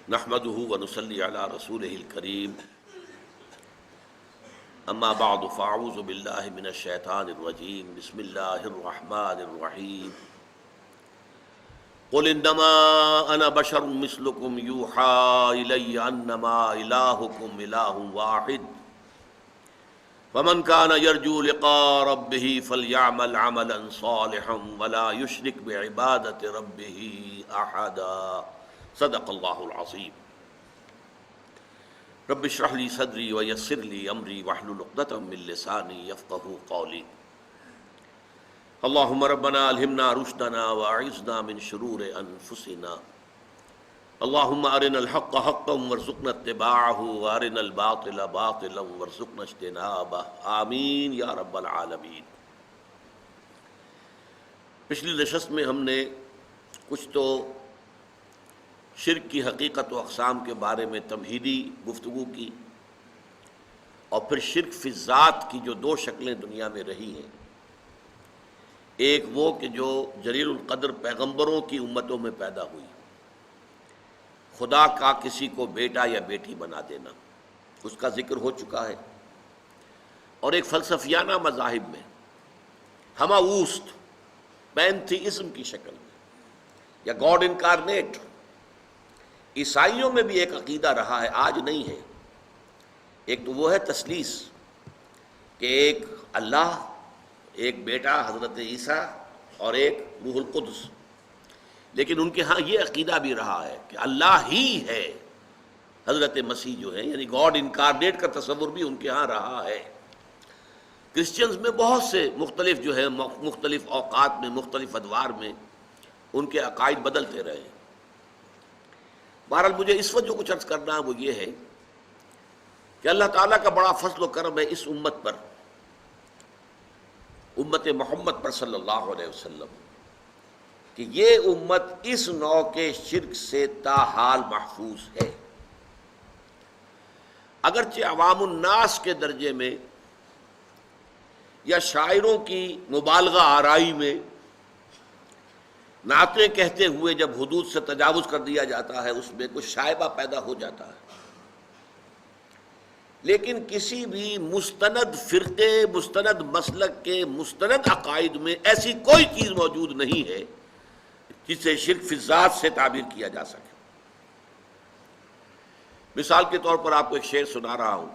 نحمده ونصلي على رسوله الكريم اما بعد فاعوذ بالله من الشیطان الرجیم بسم اللہ الرحمن الرحیم قل انما انا بشر مثلكم يوحى الي انما الهكم اله واحد فمن كان يرجو لقاء ربه فليعمل عملا صالحا ولا يشرك بعبادة ربه احدا صدق اللہ العظیم۔ رب اشرح لی صدری ویسر لی امری واحلل عقدۃ من لسانی یفقہوا قولی۔ اللہم ربنا الہمنا رشدنا واعذنا من شرور انفسنا، اللہم ارنا الحق حقا وارزقنا اتباعہ وارنا الباطل باطلا وارزقنا اجتنابہ، آمین یا رب العالمین۔ پچھلی نشست میں ہم نے کچھ تو شرک کی حقیقت و اقسام کے بارے میں تمہیدی گفتگو کی، اور پھر شرک فی الذات کی جو دو شکلیں دنیا میں رہی ہیں، ایک وہ کہ جو جلیل القدر پیغمبروں کی امتوں میں پیدا ہوئی، خدا کا کسی کو بیٹا یا بیٹی بنا دینا، اس کا ذکر ہو چکا ہے، اور ایک فلسفیانہ مذاہب میں ہمہ اوست پینتھیزم کی شکل میں یا گاڈ انکارنیٹ، عیسائیوں میں بھی ایک عقیدہ رہا ہے، آج نہیں ہے۔ ایک تو وہ ہے تثلیث کہ ایک اللہ، ایک بیٹا حضرت عیسیٰ اور ایک روح القدس، لیکن ان کے ہاں یہ عقیدہ بھی رہا ہے کہ اللہ ہی ہے حضرت مسیح جو ہے، یعنی گاڈ انکارنیٹ کا تصور بھی ان کے ہاں رہا ہے۔ کرسچنز میں بہت سے مختلف جو ہے مختلف اوقات میں مختلف ادوار میں ان کے عقائد بدلتے رہے۔ بہرحال مجھے اس وقت جو کچھ عرض کرنا ہے وہ یہ ہے کہ اللہ تعالیٰ کا بڑا فضل و کرم ہے اس امت پر، امت محمد پر صلی اللہ علیہ وسلم، کہ یہ امت اس نوع کے شرک سے تاحال محفوظ ہے۔ اگرچہ عوام الناس کے درجے میں یا شاعروں کی مبالغہ آرائی میں نعتیں کہتے ہوئے جب حدود سے تجاوز کر دیا جاتا ہے، اس میں کچھ شائبہ پیدا ہو جاتا ہے، لیکن کسی بھی مستند فرقے، مستند مسلک کے مستند عقائد میں ایسی کوئی چیز موجود نہیں ہے جسے شرک فی الذات سے تعبیر کیا جا سکے۔ مثال کے طور پر آپ کو ایک شعر سنا رہا ہوں،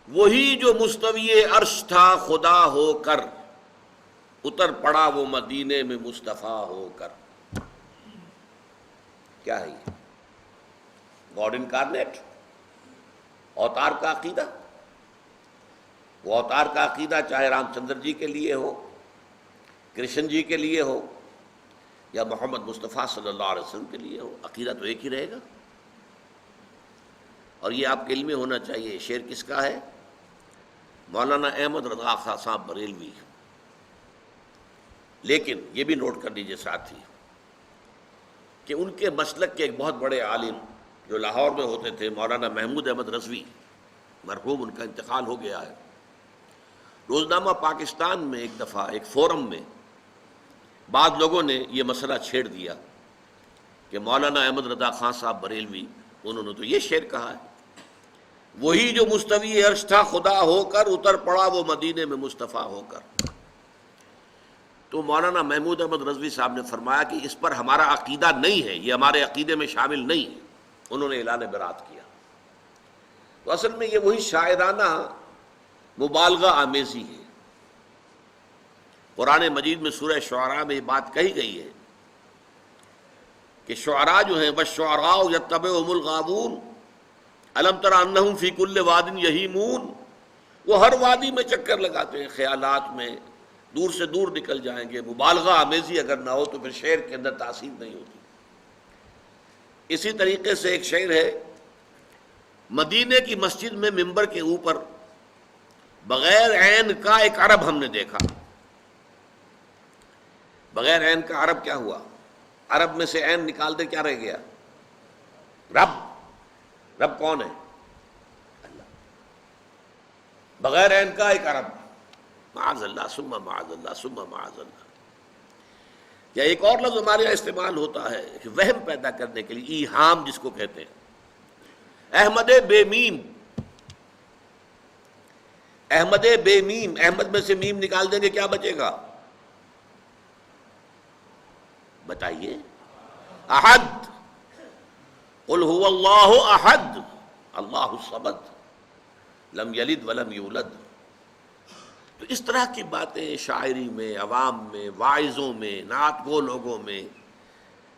وہی جو مستوی عرش تھا خدا ہو کر، اتر پڑا وہ مدینے میں مصطفیٰ ہو کر۔ کیا ہے یہ؟ گاڈ انکارنیٹ، اوتار کا عقیدہ۔ وہ اوتار کا عقیدہ چاہے رام چندر جی کے لیے ہو، کرشن جی کے لیے ہو، یا محمد مصطفیٰ صلی اللہ علیہ وسلم کے لیے ہو، عقیدہ تو ایک ہی رہے گا۔ اور یہ آپ کے علم میں ہونا چاہیے، شعر کس کا ہے؟ مولانا احمد رضا خان صاحب بریلوی۔ لیکن یہ بھی نوٹ کر لیجیے ساتھی کہ ان کے مسلک کے ایک بہت بڑے عالم جو لاہور میں ہوتے تھے، مولانا محمود احمد رضوی، مرحوم، ان کا انتقال ہو گیا ہے۔ روزنامہ پاکستان میں ایک دفعہ ایک فورم میں بعض لوگوں نے یہ مسئلہ چھیڑ دیا کہ مولانا احمد رضا خان صاحب بریلوی، انہوں نے تو یہ شعر کہا ہے، وہی جو مستوی عرش تھا خدا ہو کر، اتر پڑا وہ مدینے میں مصطفیٰ ہو کر۔ تو مولانا محمود احمد رضوی صاحب نے فرمایا کہ اس پر ہمارا عقیدہ نہیں ہے، یہ ہمارے عقیدے میں شامل نہیں ہے۔ انہوں نے اعلان برات کیا۔ تو اصل میں یہ وہی شاعرانہ مبالغہ آمیزی ہے۔ قرآن مجید میں سورہ شعراء میں یہ بات کہی گئی ہے کہ شعراء جو ہیں والشعراء یتبعہم الغاوون الم تر انہم فی کل واد یہیمون، وہ ہر وادی میں چکر لگاتے ہیں، خیالات میں دور سے دور نکل جائیں گے۔ مبالغہ آمیزی اگر نہ ہو تو پھر شعر کے اندر تاثیر نہیں ہوتی۔ اسی طریقے سے ایک شعر ہے، مدینے کی مسجد میں ممبر کے اوپر بغیر عین کا ایک عرب ہم نے دیکھا۔ بغیر عین کا عرب کیا ہوا؟ عرب میں سے عین نکال دے کیا رہ گیا؟ رب۔ رب کون ہے؟ اللہ۔ بغیر عین کا ایک عرب، معاذ اللہ ثم معاذ اللہ ثم معاذ اللہ۔ یا ایک اور لفظ ہمارے یہاں استعمال ہوتا ہے کہ وہم پیدا کرنے کے لیے، ایہام جس کو کہتے ہیں۔ احمد بے میم، احمد بے میم، احمد میں سے میم نکال دیں گے کیا بچے گا؟ بتائیے۔ احد، قل هو اللہ احد اللہ الصمد لم یلد ولم یولد۔ تو اس طرح کی باتیں شاعری میں، عوام میں، واعظوں میں، نعت گو لوگوں میں،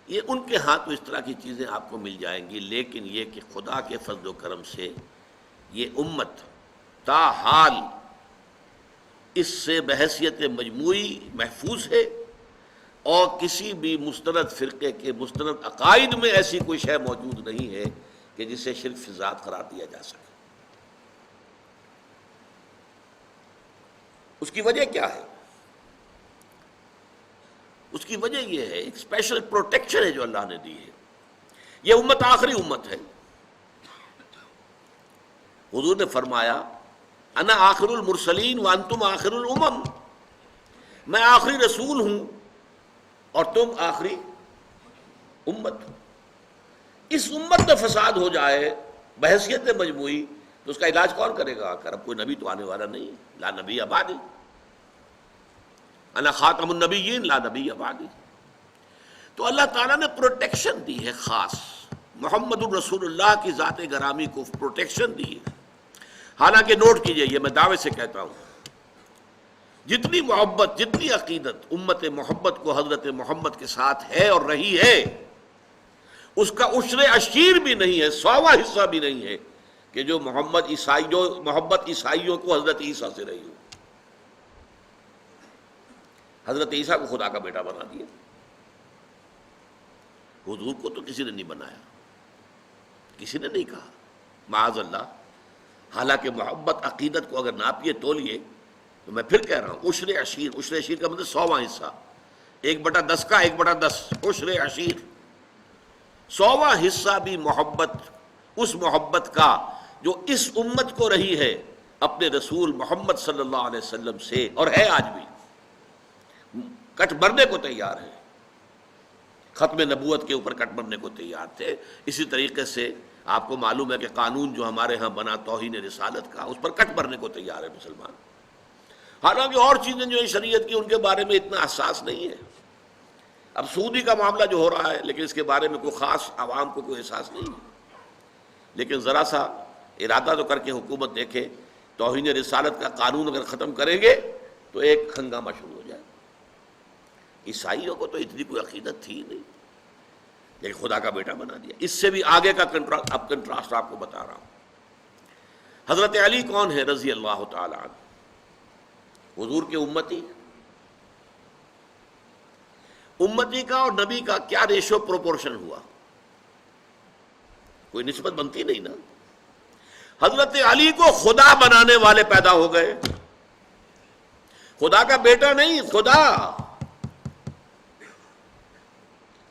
یہ ان کے ہاں تو اس طرح کی چیزیں آپ کو مل جائیں گی، لیکن یہ کہ خدا کے فضل و کرم سے یہ امت تاحال اس سے بحیثیت مجموعی محفوظ ہے، اور کسی بھی مستند فرقے کے مستند عقائد میں ایسی کوئی شے موجود نہیں ہے کہ جسے شرک فی ذات قرار دیا جا سکے۔ اس کی وجہ کیا ہے؟ اس کی وجہ یہ ہے، ایک اسپیشل پروٹیکشن ہے جو اللہ نے دی ہے۔ یہ امت آخری امت ہے۔ حضور نے فرمایا انا آخر المرسلین وانتم آخر الامم، میں آخری رسول ہوں اور تم آخری امت۔ اس امت میں فساد ہو جائے بحیثیت مجموعی تو اس کا علاج کون کرے گا؟ آخر اب کوئی نبی تو آنے والا نہیں، لا نبی بعدی، انا خاتم النبیین لا نبی بعدی۔ تو اللہ تعالیٰ نے پروٹیکشن دی ہے خاص، محمد الرسول اللہ کی ذات گرامی کو پروٹیکشن دی ہے۔ حالانکہ نوٹ کیجئے، یہ میں دعوے سے کہتا ہوں، جتنی محبت، جتنی عقیدت امت محبت کو حضرت محمد کے ساتھ ہے اور رہی ہے، اس کا عشر عشیر بھی نہیں ہے، 100واں حصہ بھی نہیں ہے کہ جو محبت عیسائیوں کو حضرت عیسیٰ سے رہی ہو۔ حضرت عیسیٰ کو خدا کا بیٹا بنا دیا، حضور کو تو کسی نے نہیں بنایا، کسی نے نہیں کہا، معاذ اللہ۔ حالانکہ محبت عقیدت کو اگر ناپیے تولیے تو میں پھر کہہ رہا ہوں، عشر عشیر، عشر عشیر کا مطلب 100واں حصہ، 1/10 کا 1/10 عشر عشیر، 100واں حصہ بھی محبت، اس محبت کا جو اس امت کو رہی ہے اپنے رسول محمد صلی اللہ علیہ وسلم سے، اور ہے آج بھی، کٹ مرنے کو تیار ہے، ختم نبوت کے اوپر کٹ مرنے کو تیار تھے۔ اسی طریقے سے آپ کو معلوم ہے کہ قانون جو ہمارے ہاں بنا توہین رسالت کا، اس پر کٹ مرنے کو تیار ہے مسلمان۔ حالانکہ اور چیزیں جو ہیں شریعت کی، ان کے بارے میں اتنا حساس نہیں ہے۔ اب سودی کا معاملہ جو ہو رہا ہے، لیکن اس کے بارے میں کوئی خاص عوام کو کوئی احساس نہیں ہے، لیکن ذرا سا ارادہ تو کر کے حکومت دیکھے، توہین رسالت کا قانون اگر ختم کریں گے تو ایک ہنگامہ شروع ہو جائے۔ عیسائیوں کو تو اتنی کوئی عقیدت تھی نہیں، لیکن خدا کا بیٹا بنا دیا۔ اس سے بھی آگے کا کنٹراسٹ آپ کو بتا رہا ہوں۔ حضرت علی کون ہے رضی اللہ تعالی عنہ؟ حضور کے امتی۔ امتی کا اور نبی کا کیا ریشو پروپورشن ہوا؟ کوئی نسبت بنتی نہیں نا۔ حضرت علی کو خدا بنانے والے پیدا ہو گئے، خدا کا بیٹا نہیں، خدا۔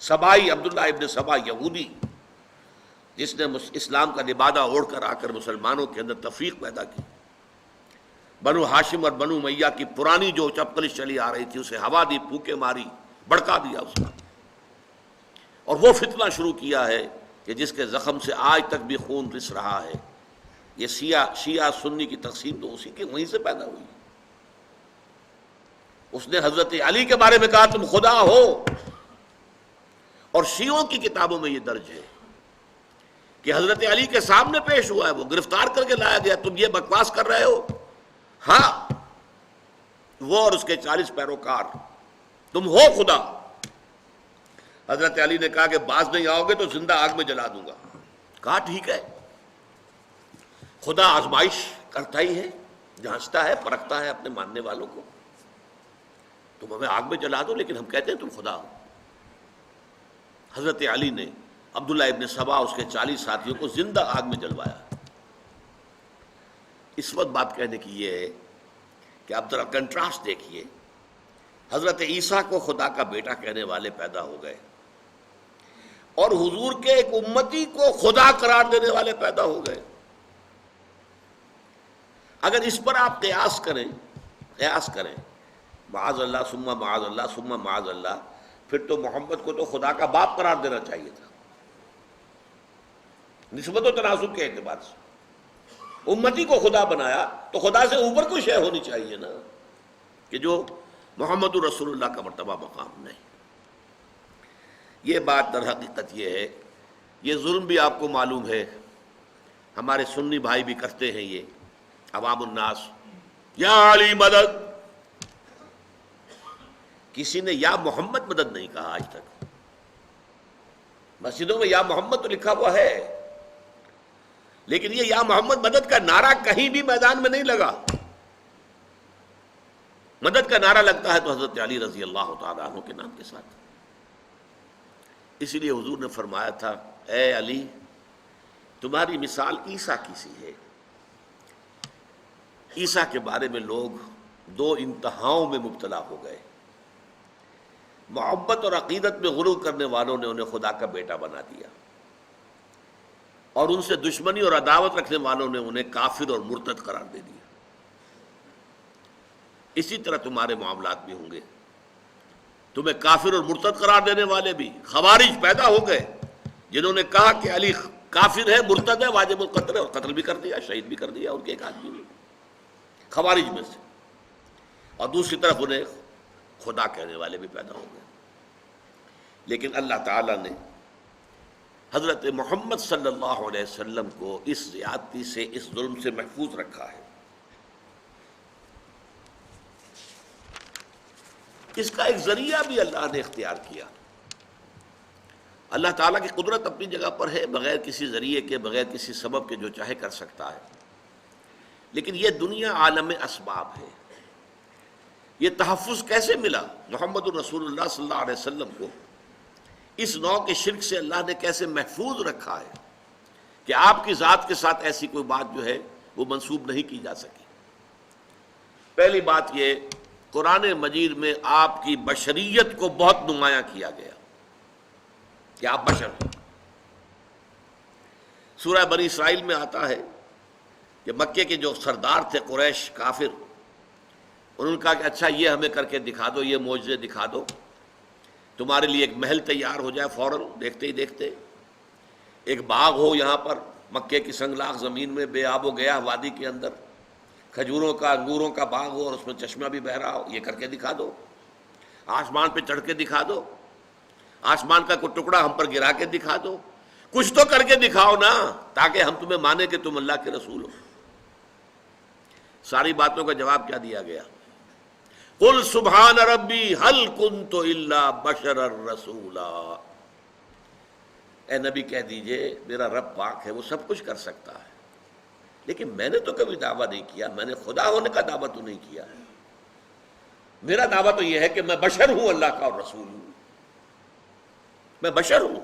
سبائی، عبداللہ ابن سبا یہودی، جس نے اسلام کا لبادہ اوڑھ کر آ کر مسلمانوں کے اندر تفریق پیدا کی، بنو ہاشم اور بنو امیہ کی پرانی جو چپکلش چلی آ رہی تھی اسے ہوا دی، پھوکے ماری، بڑکا دیا اس کا، اور وہ فتنہ شروع کیا ہے کہ جس کے زخم سے آج تک بھی خون رس رہا ہے۔ یہ شیعہ سنی کی تقسیم تو اسی کے وہیں سے پیدا ہوئی۔ اس نے حضرت علی کے بارے میں کہا تم خدا ہو، اور شیعوں کی کتابوں میں یہ درج ہے کہ حضرت علی کے سامنے پیش ہوا ہے، وہ گرفتار کر کے لایا گیا، تم یہ بکواس کر رہے ہو؟ ہاں، وہ اور اس کے 40 پیروکار، تم ہو خدا؟ حضرت علی نے کہا کہ باز نہیں آؤ گے تو زندہ آگ میں جلا دوں گا۔ کہا ٹھیک ہے، خدا آزمائش کرتا ہی ہے، جانچتا ہے، پرکھتا ہے اپنے ماننے والوں کو، تم ہمیں آگ میں جلا دو لیکن ہم کہتے ہیں تم خدا ہو۔ حضرت علی نے عبداللہ ابن سبا اس کے 40 ساتھیوں کو زندہ آگ میں جلوایا۔ اس وقت بات کہنے کی یہ ہے کہ آپ ذرا کنٹراسٹ دیکھیے، حضرت عیسیٰ کو خدا کا بیٹا کہنے والے پیدا ہو گئے، اور حضور کے ایک امتی کو خدا قرار دینے والے پیدا ہو گئے۔ اگر اس پر آپ قیاس کریں معاذ اللہ ثم معاذ اللہ ثم معاذ اللہ، پھر تو محمد کو تو خدا کا باپ قرار دینا چاہیے تھا نسبت و تناسب کے اعتبار سے. امتی کو خدا بنایا تو خدا سے اوپر کوئی شے ہونی چاہیے نا کہ جو محمد رسول اللہ کا مرتبہ مقام نہیں. یہ بات در حقیقت یہ ہے. یہ ظلم بھی آپ کو معلوم ہے، ہمارے سنی بھائی بھی کرتے ہیں. یہ عوام الناس یا علی مدد، کسی نے یا محمد مدد نہیں کہا آج تک. مسجدوں میں یا محمد تو لکھا ہوا ہے، لیکن یہ یا محمد مدد کا نعرہ کہیں بھی میدان میں نہیں لگا. مدد کا نعرہ لگتا ہے تو حضرت علی رضی اللہ تعالیٰ عنہ کے نام کے ساتھ. اسی لیے حضور نے فرمایا تھا اے علی تمہاری مثال عیسیٰ کی سی ہے. عیسیٰ کے بارے میں لوگ دو انتہاؤں میں مبتلا ہو گئے. محبت اور عقیدت میں غلو کرنے والوں نے انہیں خدا کا بیٹا بنا دیا، اور ان سے دشمنی اور عداوت رکھنے والوں نے انہیں کافر اور مرتد قرار دے دیا. اسی طرح تمہارے معاملات بھی ہوں گے. تمہیں کافر اور مرتد قرار دینے والے بھی خوارج پیدا ہو گئے، جنہوں نے کہا کہ علی کافر ہے، مرتد ہے، واجب القتل ہے، اور قتل بھی کر دیا، شہید بھی کر دیا ان کے ایک آدمی نے خوارج میں سے. اور دوسری طرف انہیں خدا کہنے والے بھی پیدا ہو گئے. لیکن اللہ تعالیٰ نے حضرت محمد صلی اللہ علیہ وسلم کو اس زیادتی سے، اس ظلم سے محفوظ رکھا ہے. اس کا ایک ذریعہ بھی اللہ نے اختیار کیا. اللہ تعالیٰ کی قدرت اپنی جگہ پر ہے، بغیر کسی ذریعے کے، بغیر کسی سبب کے جو چاہے کر سکتا ہے. لیکن یہ دنیا عالم اسباب ہے. یہ تحفظ کیسے ملا محمد الرسول اللہ صلی اللہ علیہ وسلم کو؟ اس نوع کے شرک سے اللہ نے کیسے محفوظ رکھا ہے کہ آپ کی ذات کے ساتھ ایسی کوئی بات جو ہے وہ منسوب نہیں کی جا سکی. پہلی بات یہ، قرآن مجید میں آپ کی بشریت کو بہت نمایاں کیا گیا کہ آپ بشر ہیں. سورہ بنی اسرائیل میں آتا ہے کہ مکے کے جو سردار تھے قریش کافر، انہوں نے کہا کہ اچھا یہ ہمیں کر کے دکھا دو، یہ معجزے دکھا دو، تمہارے لیے ایک محل تیار ہو جائے فوراً دیکھتے ہی دیکھتے، ایک باغ ہو یہاں پر مکے کی سنگلاخ زمین میں بے آب و گیا وادی کے اندر، کھجوروں کا انگوروں کا باغ ہو اور اس میں چشمہ بھی بہہ رہا ہو، یہ کر کے دکھا دو. آسمان پہ چڑھ کے دکھا دو، آسمان کا کوئی ٹکڑا ہم پر گرا کے دکھا دو، کچھ تو کر کے دکھاؤ نا تاکہ ہم تمہیں مانیں کہ تم اللہ کے رسول ہو. ساری باتوں کا جواب کیا دیا گیا؟ قل سبحان ربی هل كنت الا بشرا رسولا. اے نبی کہہ دیجئے میرا رب پاک ہے، وہ سب کچھ کر سکتا ہے، لیکن میں نے تو کبھی دعویٰ نہیں کیا، میں نے خدا ہونے کا دعویٰ تو نہیں کیا ہے. میرا دعویٰ تو یہ ہے کہ میں بشر ہوں، اللہ کا اور رسول ہوں. میں بشر ہوں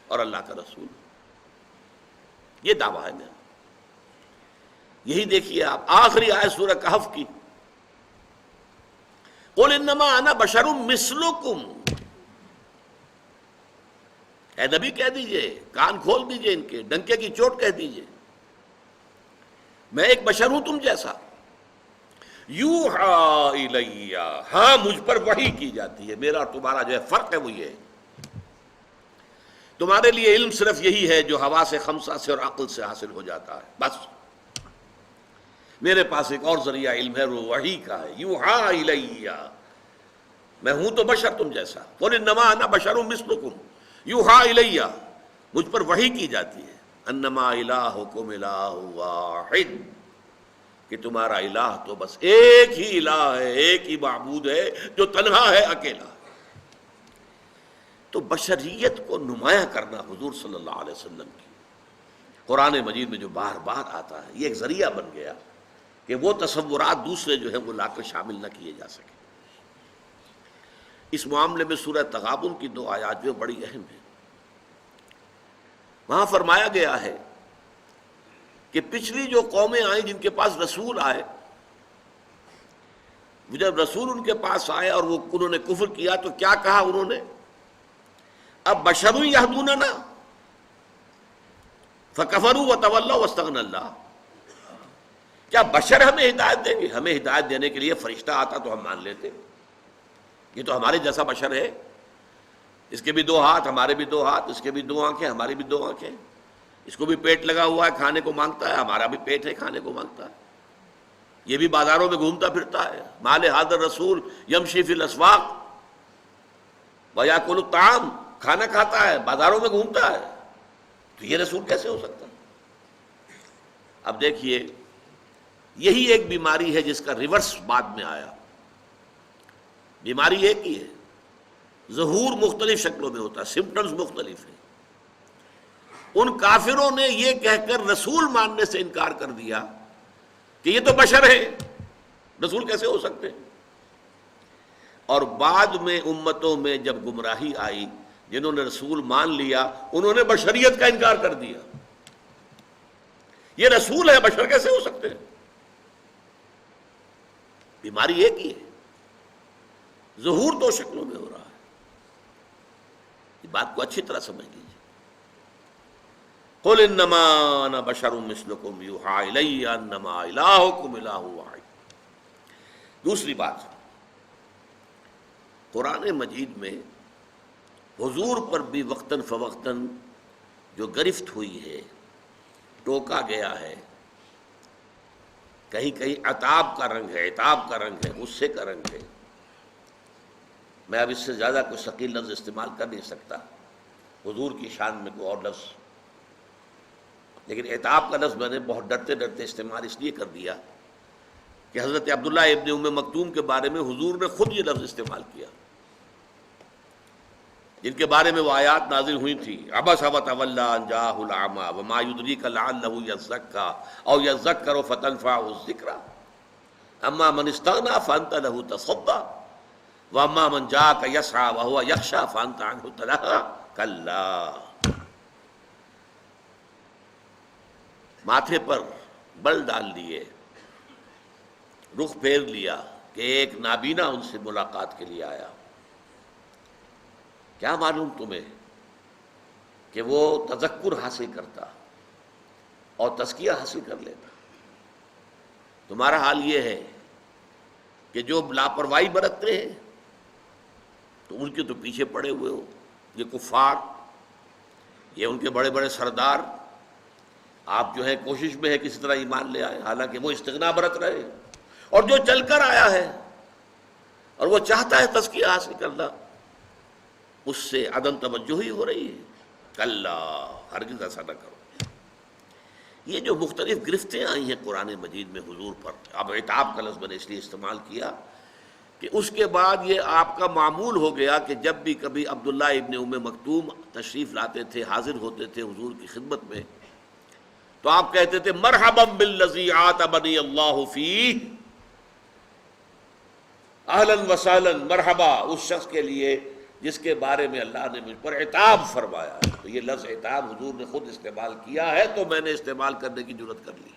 اور اللہ کا رسول ہوں، یہ دعویٰ ہے میرا. یہی دیکھیے آپ آخری آیت سورہ کہف کی، قل انما انا بشر مثلکم. اے نبی کہہ دیجئے، کان کھول دیجئے، ان کے ڈنکے کی چوٹ کہہ دیجئے، میں ایک بشر ہوں تم جیسا. یوحی الی، ہاں مجھ پر وحی کی جاتی ہے. میرا اور تمہارا جو ہے فرق ہے وہ یہ ہے، تمہارے لیے علم صرف یہی ہے جو حواس خمسہ سے اور عقل سے حاصل ہو جاتا ہے، بس. میرے پاس ایک اور ذریعہ علم ہے، وہ وحی کا ہے. یوحی الی، میں ہوں تو بشر تم جیسا. قل انما انا بشر مثلکم یوحی الی، مجھ پر وحی کی جاتی ہے. انما الہکم الہ واحد، کہ تمہارا الہ تو بس ایک ہی الہ ہے، ایک ہی معبود ہے جو تنہا ہے، اکیلا. تو بشریت کو نمایاں کرنا حضور صلی اللہ علیہ وسلم کی قرآن مجید میں جو بار بار آتا ہے، یہ ایک ذریعہ بن گیا کہ وہ تصورات دوسرے جو ہیں وہ لا کر شامل نہ کیے جا سکے. اس معاملے میں سورہ تغابن کی 2 آیات جو بڑی اہم ہیں. وہاں فرمایا گیا ہے کہ پچھلی جو قومیں آئیں جن کے پاس رسول آئے، جب رسول ان کے پاس آئے اور وہ انہوں نے کفر کیا تو کیا کہا انہوں نے؟ اب بشر یہدوننا فکفروا وتولوا واستغنى اللہ. کیا بشر ہمیں ہدایت دیں گے؟ ہمیں ہدایت دینے کے لیے فرشتہ آتا تو ہم مان لیتے، یہ تو ہمارے جیسا بشر ہے. اس کے بھی دو ہاتھ، ہمارے بھی دو ہاتھ، اس کے بھی دو آنکھیں، ہماری بھی دو آنکھیں، اس کو بھی پیٹ لگا ہوا ہے، کھانے کو مانگتا ہے، ہمارا بھی پیٹ ہے، کھانے کو مانگتا ہے، یہ بھی بازاروں میں گھومتا پھرتا ہے، مال ھذا الرسول یمشی فی الاسواق ویاکل الطعام، کھانا کھاتا ہے، بازاروں میں گھومتا ہے، تو یہ رسول کیسے ہو سکتا ہے؟ اب دیکھیے، یہی ایک بیماری ہے جس کا ریورس بعد میں آیا. بیماری ایک ہی ہے، ظہور مختلف شکلوں میں ہوتا ہے، سمپٹمز مختلف ہیں. ان کافروں نے یہ کہہ کر رسول ماننے سے انکار کر دیا کہ یہ تو بشر ہے، رسول کیسے ہو سکتے ہیں. اور بعد میں امتوں میں جب گمراہی آئی، جنہوں نے رسول مان لیا انہوں نے بشریت کا انکار کر دیا. یہ رسول ہے، بشر کیسے ہو سکتے ہیں؟ بیماری ایک ہی ہے، ظہور دو شکلوں میں ہو رہا ہے. اس بات کو اچھی طرح سمجھ لیجیے. قل انما انا بشر مثلکم یوحی الی انما الہکم الہ واحد. دوسری بات، قرآن مجید میں حضور پر بھی وقتاً فوقتاً جو گرفت ہوئی ہے، ٹوکا گیا ہے، کہیں کہیں عتاب کا رنگ ہے، عتاب کا رنگ ہے، غصے کا رنگ ہے. میں اب اس سے زیادہ کوئی ثقیل لفظ استعمال کر نہیں سکتا حضور کی شان میں کوئی اور لفظ، لیکن عتاب کا لفظ میں نے بہت ڈرتے ڈرتے استعمال اس لیے کر دیا کہ حضرت عبداللہ ابن ام مکتوم کے بارے میں حضور نے خود یہ لفظ استعمال کیا، جن کے بارے میں وہ آیات نازل ہوئی تھی. عبس وتولی ان جاءہ الاعمی وما یدریک لعلہ یزکی او یذکر فتنفعہ الذکریٰ اما من استغنی فانت لہ تصدی واما من جاءک یسعی وہو یخشی فانت عنہ تلہی کلا. ماتھے پر بل ڈال لیے، رخ پھیر لیا کہ ایک نابینا ان سے ملاقات کے لیے آیا. کیا معلوم تمہیں کہ وہ تذکر حاصل کرتا اور تزکیہ حاصل کر لیتا. تمہارا حال یہ ہے کہ جو لاپرواہی برتتے ہیں تو ان کے تو پیچھے پڑے ہوئے ہو. یہ کفار، یہ ان کے بڑے بڑے سردار، آپ جو ہے کوشش میں ہے کسی طرح ایمان لے آئے، حالانکہ وہ استغنا برت رہے. اور جو چل کر آیا ہے اور وہ چاہتا ہے تزکیہ حاصل کرنا، اس سے عدم توجہی ہو رہی ہے. کلا، ہرگز ایسا نہ کرو. یہ جو مختلف گرفتیں آئی ہیں قرآن مجید میں حضور پر، اب عتاب کا لفظ میں نے اس لیے استعمال کیا کہ اس کے بعد یہ آپ کا معمول ہو گیا کہ جب بھی کبھی عبداللہ ابن ام مکتوم تشریف لاتے تھے، حاضر ہوتے تھے حضور کی خدمت میں، تو آپ کہتے تھے مرحبا بالذی عاتبنی اللہ فیہ، اہلا وسہلا، مرحبا اس شخص کے لیے جس کے بارے میں اللہ نے مجھ پر عتاب فرمایا. تو یہ لفظ عتاب حضور نے خود استعمال کیا ہے تو میں نے استعمال کرنے کی جرات کر لی.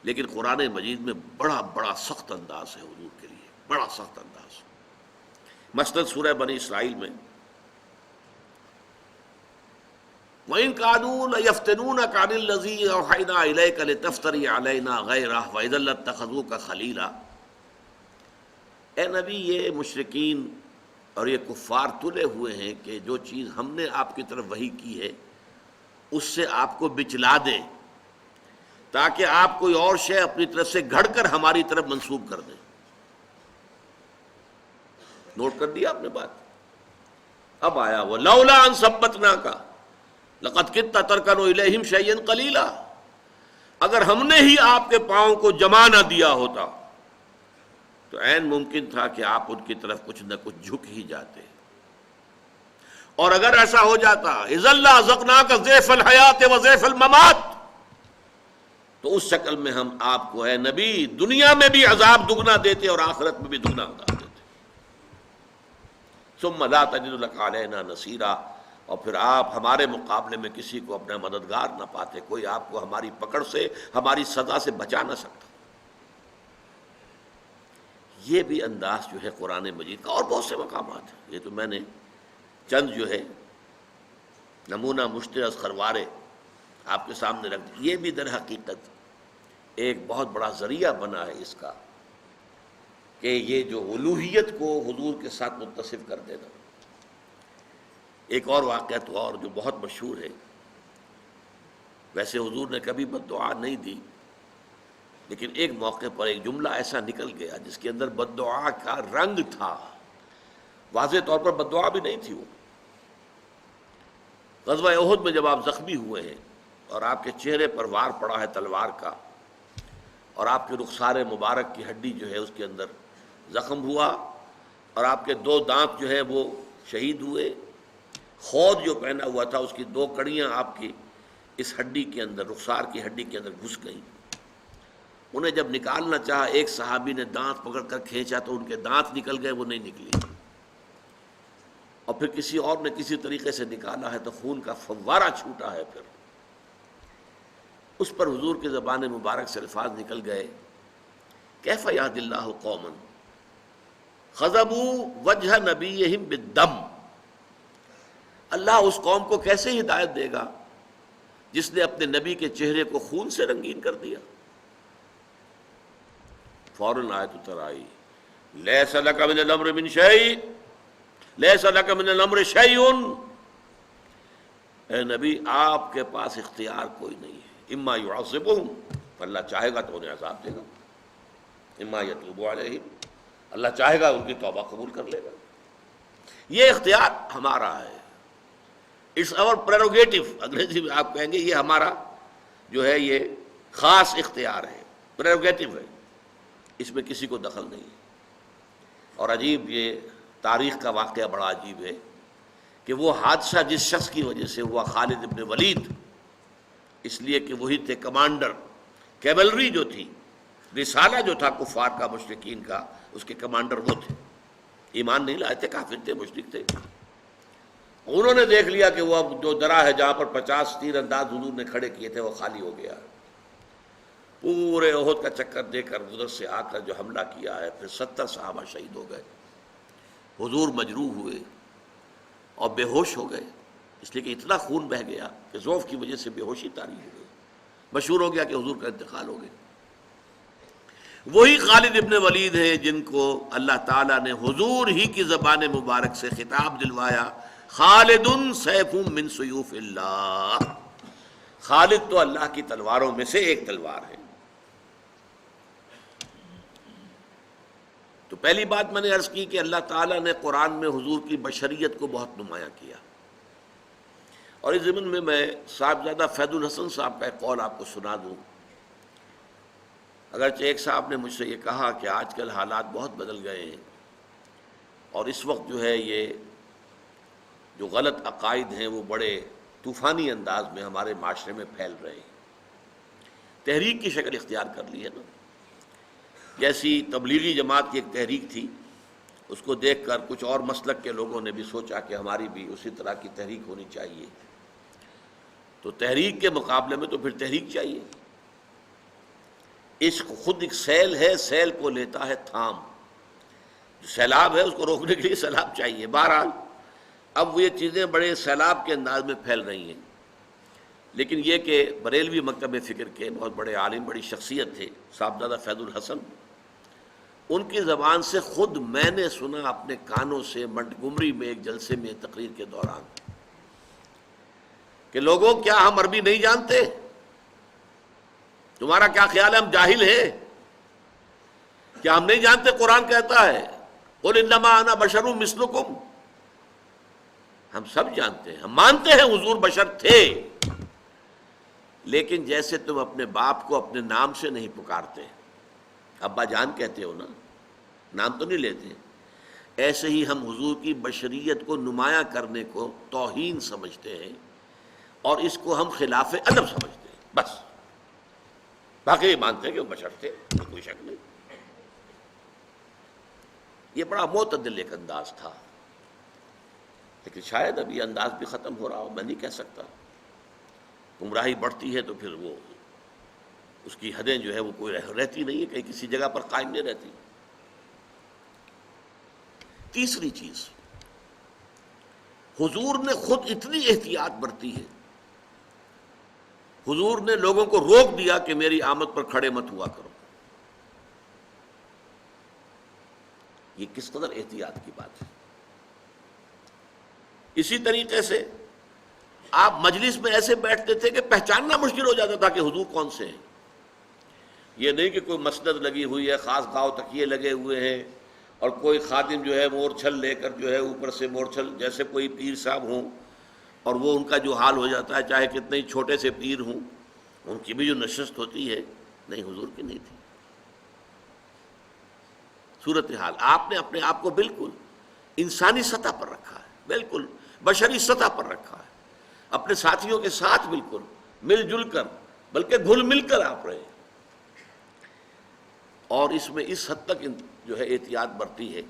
لیکن قرآن مجید میں بڑا بڑا سخت انداز ہے حضور کے لیے، بڑا سخت انداز. مثلاً سورہ بنی اسرائیل میں وَإِن كَانُوا لَيَفْتِنُونَكَ عَنِ الَّذِي أَوْحَيْنَا إِلَيْكَ لِتَفْتَرِيَ عَلَيْنَا غَيْرَهُ وَإِذًا لَاتَّخَذُوكَ خَلِيلًا. اے نبی، یہ مشرکین اور یہ کفار تلے ہوئے ہیں کہ جو چیز ہم نے آپ کی طرف وحی کی ہے اس سے آپ کو بچلا دیں تاکہ آپ کوئی اور شے اپنی طرف سے گھڑ کر ہماری طرف منسوب کر دیں. نوٹ کر دیا آپ نے بات؟ اب آیا وہ لولا ان ثبتناک لقد کدت ترکن الیہم شیئا قلیلا. اگر ہم نے ہی آپ کے پاؤں کو جما نہ دیا ہوتا تو عین ممکن تھا کہ آپ ان کی طرف کچھ نہ کچھ جھک ہی جاتے. اور اگر ایسا ہو جاتا اذا لأذقناک ضعف الحیات وضعف الممات، تو اس شکل میں ہم آپ کو اے نبی دنیا میں بھی عذاب دگنا دیتے اور آخرت میں بھی دگنا عذاب دیتے. ثم لا تجد لک علینا نصیرا، اور پھر آپ ہمارے مقابلے میں کسی کو اپنا مددگار نہ پاتے، کوئی آپ کو ہماری پکڑ سے، ہماری سزا سے بچا نہ سکتا. یہ بھی انداز جو ہے قرآن مجید کا، اور بہت سے مقامات ہیں. یہ تو میں نے چند جو ہے نمونہ مشترک خروارے آپ کے سامنے رکھ دی. یہ بھی در حقیقت ایک بہت بڑا ذریعہ بنا ہے اس کا کہ یہ جو الوہیت کو حضور کے ساتھ متصف کر دینا. ایک اور واقعہ تو اور جو بہت مشہور ہے، ویسے حضور نے کبھی بد دعا نہیں دی، لیکن ایک موقع پر ایک جملہ ایسا نکل گیا جس کے اندر بد دعا کا رنگ تھا، واضح طور پر بد دعا بھی نہیں تھی وہ۔ غزوہ احد میں جب آپ زخمی ہوئے ہیں اور آپ کے چہرے پر وار پڑا ہے تلوار کا، اور آپ کے رخسار مبارک کی ہڈی جو ہے اس کے اندر زخم ہوا، اور آپ کے 2 دانت جو ہے وہ شہید ہوئے، خود جو پہنا ہوا تھا اس کی 2 کڑیاں آپ کی اس ہڈی کے اندر، رخسار کی ہڈی کے اندر گھس گئیں۔ انہیں جب نکالنا چاہا، ایک صحابی نے دانت پکڑ کر کھینچا تو ان کے دانت نکل گئے، وہ نہیں نکلی، اور پھر کسی اور نے کسی طریقے سے نکالا ہے تو خون کا فوارہ چھوٹا ہے۔ پھر اس پر حضور کی زبان مبارک سے الفاظ نکل گئے، کیف یہد اللہ قوما خضبوا وجہ نبیہم بالدم، اللہ اس قوم کو کیسے ہدایت دے گا جس نے اپنے نبی کے چہرے کو خون سے رنگین کر دیا۔ فوراً آیت اتر آئی، لیس لک من الامر من شیء، لیس لک من الامر شیء، اے نبی آپ کے پاس اختیار کوئی نہیں ہے، اما یعذبہم، اللہ چاہے گا تو انہیں عذاب دے گا، اما یتوب علیہم، اللہ چاہے گا ان کی توبہ قبول کر لے گا، یہ اختیار ہمارا ہے، اٹس اور پریروگیٹو، انگریزی میں آپ کہیں گے یہ ہمارا جو ہے یہ خاص اختیار ہے، پریروگیٹو ہے، اس میں کسی کو دخل نہیں ہے۔ اور عجیب یہ تاریخ کا واقعہ بڑا عجیب ہے کہ وہ حادثہ جس شخص کی وجہ سے ہوا، خالد ابن ولید، اس لیے کہ وہی تھے کمانڈر، کیولری جو تھی، رسالہ جو تھا کفار کا، مشرکین کا، اس کے کمانڈر وہ تھے، ایمان نہیں لائے تھے، کافر تھے، مشرک تھے۔ انہوں نے دیکھ لیا کہ وہ اب جو درہ ہے جہاں پر 50 تیر انداز حضور نے کھڑے کیے تھے وہ خالی ہو گیا، پورے احد کا چکر دے کر ادھر سے آ کر جو حملہ کیا ہے، پھر 70 صحابہ شہید ہو گئے، حضور مجروح ہوئے اور بے ہوش ہو گئے، اس لیے کہ اتنا خون بہہ گیا کہ ضعف کی وجہ سے بے ہوشی طاری ہو گئی، مشہور ہو گیا کہ حضور کا انتقال ہو گیا۔ وہی خالد ابن ولید ہیں جن کو اللہ تعالیٰ نے حضور ہی کی زبان مبارک سے خطاب دلوایا، خالد سیف من سیوف اللہ، خالد تو اللہ کی تلواروں میں سے ایک تلوار ہے۔ تو پہلی بات میں نے عرض کی کہ اللہ تعالیٰ نے قرآن میں حضور کی بشریت کو بہت نمایاں کیا، اور اس ضمن میں صاحبزادہ فیض الحسن صاحب کا ایک قول آپ کو سنا دوں۔ اگرچہ ایک صاحب نے مجھ سے یہ کہا کہ آج کل حالات بہت بدل گئے ہیں، اور اس وقت جو ہے یہ جو غلط عقائد ہیں وہ بڑے طوفانی انداز میں ہمارے معاشرے میں پھیل رہے ہیں، تحریک کی شکل اختیار کر لی ہے نا، جیسی تبلیغی جماعت کی ایک تحریک تھی، اس کو دیکھ کر کچھ اور مسلک کے لوگوں نے بھی سوچا کہ ہماری بھی اسی طرح کی تحریک ہونی چاہیے، تو تحریک کے مقابلے میں تو پھر تحریک چاہیے۔ عشق خود ایک سیل ہے، سیل کو لیتا ہے تھام، جو سیلاب ہے اس کو روکنے کے لیے سیلاب چاہیے۔ بہرحال اب وہ یہ چیزیں بڑے سیلاب کے انداز میں پھیل رہی ہیں، لیکن یہ کہ بریلوی مکتب فکر کے بہت بڑے عالم، بڑی شخصیت تھے صاحبزادہ فیض الحسن، ان کی زبان سے خود میں نے سنا اپنے کانوں سے منٹگمری میں ایک جلسے میں تقریر کے دوران کہ لوگوں کیا ہم عربی نہیں جانتے؟ تمہارا کیا خیال ہے ہم جاہل ہیں؟ کیا ہم نہیں جانتے قرآن کہتا ہے قل انما انا بشر مثلکم؟ ہم سب جانتے ہیں، ہم مانتے ہیں حضور بشر تھے، لیکن جیسے تم اپنے باپ کو اپنے نام سے نہیں پکارتے، ابا جان کہتے ہو نا، نام تو نہیں لیتے، ایسے ہی ہم حضور کی بشریت کو نمایاں کرنے کو توہین سمجھتے ہیں، اور اس کو ہم خلاف ادب سمجھتے ہیں، بس باقی یہ مانتے ہیں کہ وہ بشر تھے، کوئی شک نہیں۔ یہ بڑا معتدل ایک انداز تھا، لیکن شاید اب یہ انداز بھی ختم ہو رہا ہو، میں نہیں کہہ سکتا۔ گمراہی بڑھتی ہے تو پھر وہ اس کی حدیں جو ہے وہ کوئی رہتی نہیں ہے، کہیں کسی جگہ پر قائم نہیں رہتی۔ تیسری چیز، حضور نے خود اتنی احتیاط برتی ہے، حضور نے لوگوں کو روک دیا کہ میری آمد پر کھڑے مت ہوا کرو۔ یہ کس قدر احتیاط کی بات ہے۔ اسی طریقے سے آپ مجلس میں ایسے بیٹھتے تھے کہ پہچاننا مشکل ہو جاتا تھا کہ حضور کون سے ہیں. یہ نہیں کہ کوئی مسند لگی ہوئی ہے، خاص گاؤ تکیے لگے ہوئے ہیں، اور کوئی خادم جو ہے مورچھل لے کر جو ہے اوپر سے مورچھل جیسے کوئی پیر صاحب ہوں، اور وہ ان کا جو حال ہو جاتا ہے چاہے کتنے ہی چھوٹے سے پیر ہوں، ان کی بھی جو نشست ہوتی ہے، نہیں، حضور کی نہیں تھی. صورتحال آپ نے اپنے آپ کو بالکل انسانی سطح پر رکھا ہے، بالکل بشری سطح پر رکھا ہے، اپنے ساتھیوں کے ساتھ بالکل مل جل کر، بلکہ گھل مل کر آپ رہے. اور اس میں اس حد تک جو ہے احتیاط برتی ہے.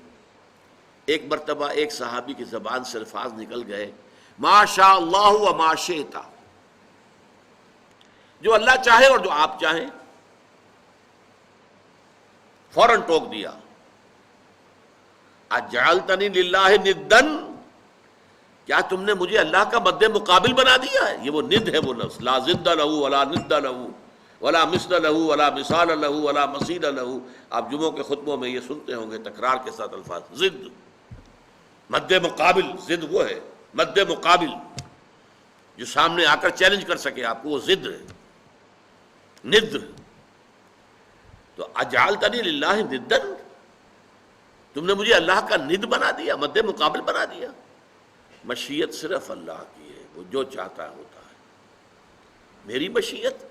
ایک مرتبہ ایک صحابی کی زبان سے الفاظ نکل گئے، ما شاء اللہ و ما شئت، جو اللہ چاہے اور جو آپ چاہیں. فوراً ٹوک دیا، اجعلتنی للہ ندن، کیا تم نے مجھے اللہ کا مد مقابل بنا دیا ہے؟ یہ وہ ند ہے، وہ لفظ لا ضد لہ ولا ند لہ ولا مثل لہ ولا مثال لہ ولا مثیل لہ. آپ جمعوں کے خطبوں میں یہ سنتے ہوں گے تکرار کے ساتھ الفاظ، ضد، مد مقابل. ضد وہ ہے مد مقابل جو سامنے آ کر چیلنج کر سکے آپ کو، وہ ضد ہے، ند. تو اجعلتنی للہ ندن، تم نے مجھے اللہ کا ند بنا دیا، مد مقابل بنا دیا. مشیت صرف اللہ کی ہے، وہ جو چاہتا ہے ہوتا ہے. میری مشیت،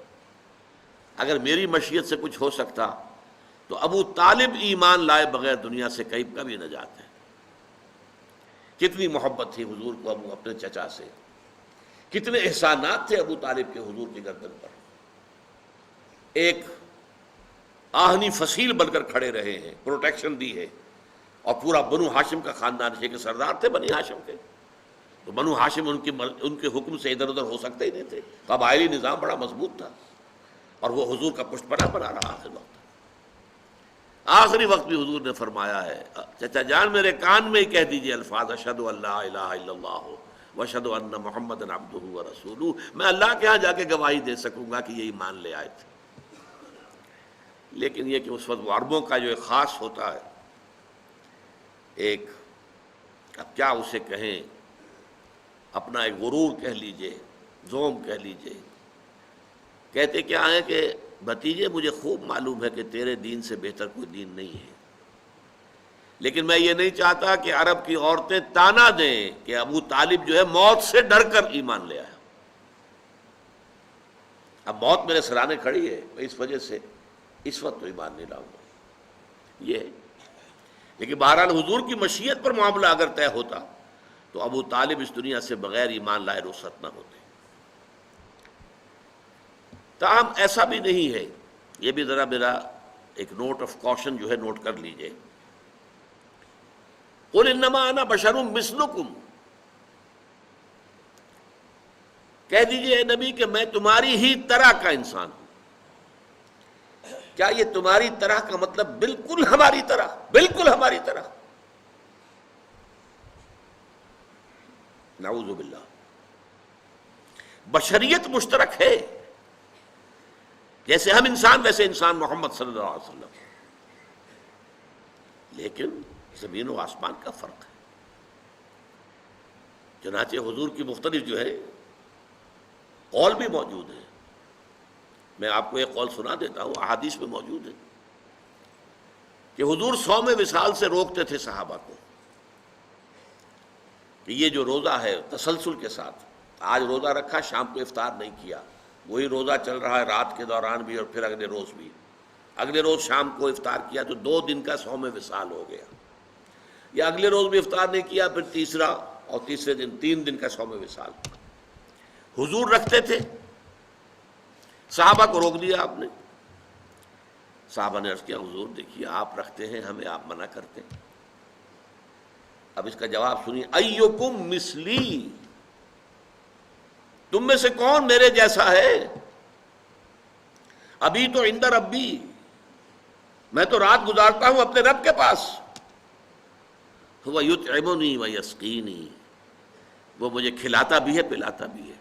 اگر میری مشیت سے کچھ ہو سکتا تو ابو طالب ایمان لائے بغیر دنیا سے کبھی نہ جاتے. کتنی محبت تھی حضور کو ابو اپنے چچا سے، کتنے احسانات تھے ابو طالب کے حضور کی گردن پر. ایک آہنی فصیل بن کر کھڑے رہے ہیں، پروٹیکشن دی ہے. اور پورا بنو ہاشم کا خاندان ہے کہ سردار تھے بنی ہاشم کے، تو بنو ہاشم ان کے حکم سے ادھر ادھر ہو سکتے ہی نہیں تھے. قبائلی نظام بڑا مضبوط تھا، اور وہ حضور کا پشت پناہ بنا رہا آخر وقت. آخری وقت بھی حضور نے فرمایا ہے، چچا جان میرے کان میں ہی کہہ دیجئے الفاظ اشہد ان لا الہ الا اللہ واشہد ان محمد عبدہ ورسولہ، میں اللہ کے ہاں جا کے گواہی دے سکوں گا کہ یہ ایمان لے آئے تھے. لیکن یہ کہ اس وقت عربوں کا جو ایک خاص ہوتا ہے، ایک اب کیا اسے کہیں، اپنا ایک غرور کہہ لیجئے، زوم کہہ لیجئے. کہتے کیا ہے کہ بھتیجے مجھے خوب معلوم ہے کہ تیرے دین سے بہتر کوئی دین نہیں ہے، لیکن میں یہ نہیں چاہتا کہ عرب کی عورتیں تانا دیں کہ ابو طالب جو ہے موت سے ڈر کر ایمان لے آیا. اب موت میرے سرانے کھڑی ہے، میں اس وجہ سے اس وقت تو ایمان نہیں لاؤں گا. یہ لیکن بہرحال حضور کی مشیت پر معاملہ اگر طے ہوتا تو ابو طالب اس دنیا سے بغیر ایمان لائے رخصت نہ ہوتے. تاہم ایسا بھی نہیں ہے، یہ بھی ذرا میرا ایک نوٹ آف کوشن جو ہے نوٹ کر لیجئے. قل انما انا بشر مثلکم، کہہ دیجئے اے نبی کہ میں تمہاری ہی طرح کا انسان ہوں. کیا یہ تمہاری طرح کا مطلب بالکل ہماری طرح؟ بالکل ہماری طرح؟ نعوذ باللہ. بشریت مشترک ہے، جیسے ہم انسان ویسے انسان محمد صلی اللہ علیہ وسلم، لیکن زمین و آسمان کا فرق ہے. چنانچہ حضور کی مختلف جو ہے قول بھی موجود ہیں. میں آپ کو ایک قول سنا دیتا ہوں، احادیث میں موجود ہے کہ حضور صوم وصال سے روکتے تھے صحابہ کو کہ یہ جو روزہ ہے تسلسل کے ساتھ، آج روزہ رکھا شام کو افطار نہیں کیا، وہی روزہ چل رہا ہے رات کے دوران بھی اور پھر اگلے روز بھی، اگلے روز شام کو افطار کیا تو 2 دن کا صوم وصال ہو گیا، یا اگلے روز بھی افطار نہیں کیا پھر تیسرا اور تیسرے دن 3 دن کا صوم وصال. حضور رکھتے تھے، صحابہ کو روک دیا آپ نے. صحابہ نے عرض کیا حضور دیکھیے آپ رکھتے ہیں، ہمیں آپ منع کرتے ہیں. اب اس کا جواب سنیے، ایکم مثلی، تم میں سے کون میرے جیسا ہے؟ ابھی تو عند ربی، میں تو رات گزارتا ہوں اپنے رب کے پاس. هو یطعمنی و یسقینی، وہ مجھے کھلاتا بھی ہے پلاتا بھی ہے.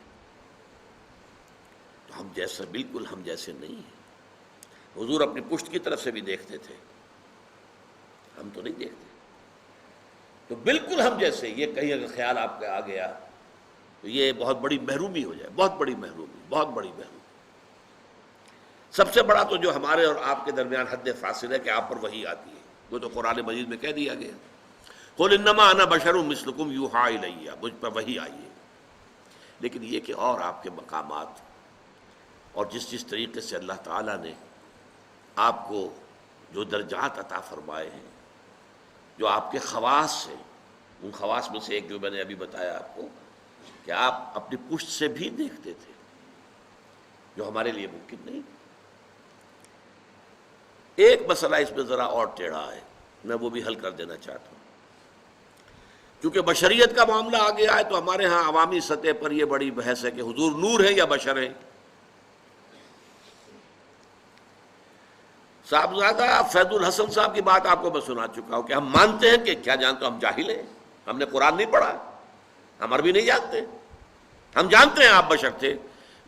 تو ہم جیسا بالکل ہم جیسے نہیں ہیں. حضور اپنی پشت کی طرف سے بھی دیکھتے تھے، ہم تو نہیں دیکھتے. تو بالکل ہم جیسے یہ کہیں اگر خیال آپ کے آ گیا تو یہ بہت بڑی محرومی ہو جائے، بہت بڑی محرومی، بہت بڑی محرومی۔ سب سے بڑا تو جو ہمارے اور آپ کے درمیان حد فاصل ہے کہ آپ پر وحی آتی ہے، وہ تو قرآن مجید میں کہہ دیا گیا، قل انما انا بشر مثلکم یوحی الی، مجھ پر وحی آئی ہے۔ لیکن یہ کہ اور آپ کے مقامات اور جس طریقے سے اللہ تعالیٰ نے آپ کو جو درجات عطا فرمائے ہیں، جو آپ کے خواص ہیں، ان خواص میں سے ایک جو میں نے ابھی بتایا آپ کو کہ آپ اپنی پشت سے بھی دیکھتے تھے، جو ہمارے لیے ممکن نہیں۔ ایک مسئلہ اس میں ذرا اور ٹیڑھا ہے، میں وہ بھی حل کر دینا چاہتا ہوں۔ کیونکہ بشریت کا معاملہ آ گیا ہے تو ہمارے ہاں عوامی سطح پر یہ بڑی بحث ہے کہ حضور نور ہے یا بشر ہے۔ صاحبزادہ فیض الحسن صاحب کی بات آپ کو میں سنا چکا ہوں کہ ہم مانتے ہیں کہ کیا جانتے ہم جاہل ہیں، ہم نے قرآن نہیں پڑھا، ہم عربی نہیں جانتے، ہم جانتے ہیں آپ بشر تھے،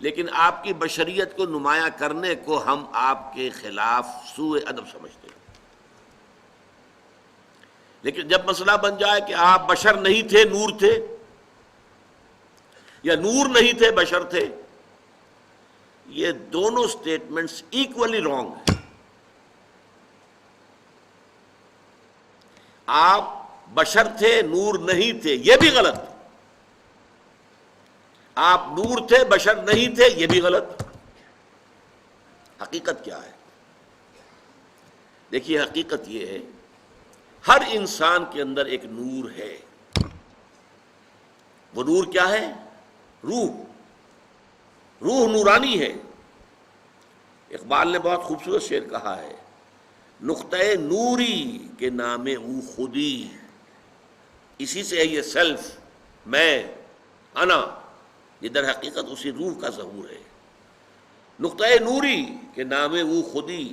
لیکن آپ کی بشریت کو نمایاں کرنے کو ہم آپ کے خلاف سوء ادب سمجھتے ہیں۔ لیکن جب مسئلہ بن جائے کہ آپ بشر نہیں تھے نور تھے، یا نور نہیں تھے بشر تھے، یہ دونوں سٹیٹمنٹس ایکولی رانگ ہیں۔ آپ بشر تھے نور نہیں تھے یہ بھی غلط، آپ نور تھے بشر نہیں تھے یہ بھی غلط۔ حقیقت کیا ہے؟ دیکھیے حقیقت یہ ہے، ہر انسان کے اندر ایک نور ہے۔ وہ نور کیا ہے؟ روح، روح نورانی ہے۔ اقبال نے بہت خوبصورت شعر کہا ہے، نقطۂ نوری کے نام او خودی، اسی سے ہے یہ سیلف، میں، انا، یہ در حقیقت اسی روح کا ظہور ہے۔ نقطۂ نوری کے نام او خودی،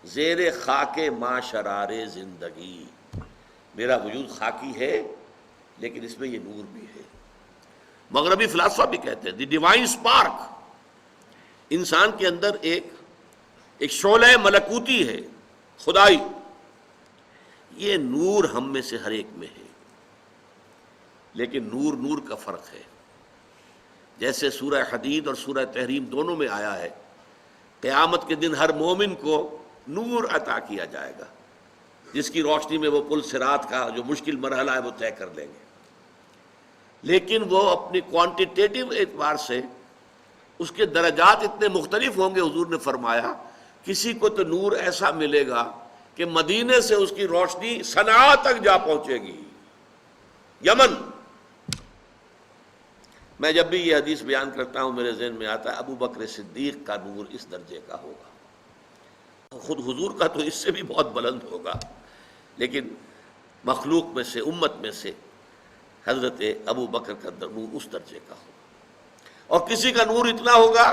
زیر خاک ما شرار زندگی، میرا وجود خاکی ہے لیکن اس میں یہ نور بھی ہے۔ مغربی فلاسفہ بھی کہتے ہیں دی ڈیوائن اسپارک، انسان کے اندر ایک شعلہ ملکوتی ہے، خدائی، یہ نور ہم میں سے ہر ایک میں ہے۔ لیکن نور نور کا فرق ہے، جیسے سورہ حدید اور سورہ تحریم دونوں میں آیا ہے، قیامت کے دن ہر مومن کو نور عطا کیا جائے گا، جس کی روشنی میں وہ پل صراط کا جو مشکل مرحلہ ہے وہ طے کر لیں گے۔ لیکن وہ اپنی کوانٹیٹیو اعتبار سے اس کے درجات اتنے مختلف ہوں گے، حضور نے فرمایا کسی کو تو نور ایسا ملے گا کہ مدینے سے اس کی روشنی صنعاء تک جا پہنچے گی، یمن۔ میں جب بھی یہ حدیث بیان کرتا ہوں میرے ذہن میں آتا ہے ابو بکر صدیق کا نور اس درجے کا ہوگا، خود حضور کا تو اس سے بھی بہت بلند ہوگا، لیکن مخلوق میں سے، امت میں سے حضرت ابو بکر کا نور اس درجے کا ہوگا۔ اور کسی کا نور اتنا ہوگا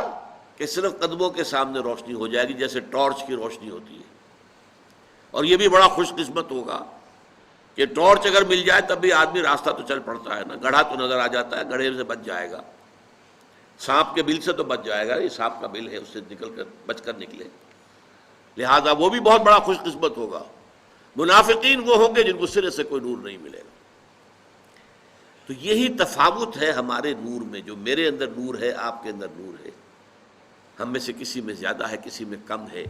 کہ صرف قدموں کے سامنے روشنی ہو جائے گی، جیسے ٹارچ کی روشنی ہوتی ہے۔ اور یہ بھی بڑا خوش قسمت ہوگا کہ ٹارچ اگر مل جائے تب بھی آدمی راستہ تو چل پڑتا ہے نا، گڑھا تو نظر آ جاتا ہے، گڑھے سے بچ جائے گا، سانپ کے بل سے تو بچ جائے گا، یہ سانپ کا بل ہے اس سے بچ کر نکلے، لہذا وہ بھی بہت بڑا خوش قسمت ہوگا۔ منافقین وہ ہوں گے جن کو سرے سے کوئی نور نہیں ملے گا۔ تو یہی تفاوت ہے ہمارے نور میں، جو میرے اندر نور ہے آپ کے اندر نور ہے، ہم میں سے کسی میں زیادہ ہے کسی میں کم ہے۔